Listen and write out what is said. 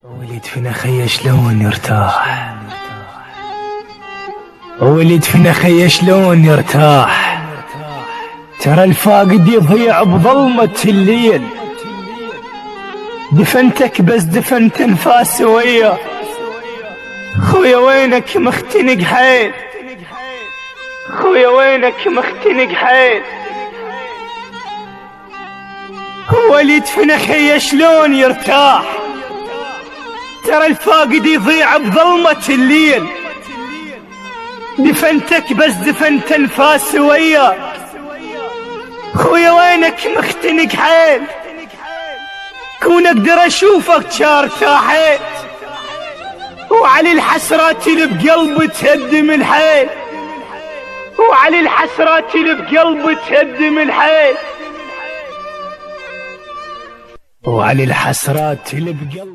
ولد فينا خيا شلون يرتاح، ولد فينا خيا شلون يرتاح، ترى الفاقد يضيع بظلمة الليل، دفنتك بس دفنت انفاس ويا خويا وينك مختنق حيل، خويا وينك مختنق حيل، ولد فينا خيا شلون يرتاح، ترى الفاقد يضيع بظلمة الليل، دفنتك بس دفنت انفاس وياك خويا وينك مختنق حيل، كون اقدر اشوفك شار ارتاحيت، وعلي الحسرات اللي بقلبي تهدم الحيل، وعلي الحسرات اللي بقلبي تهدم الحيل، وعلي الحسرات اللي بقلبي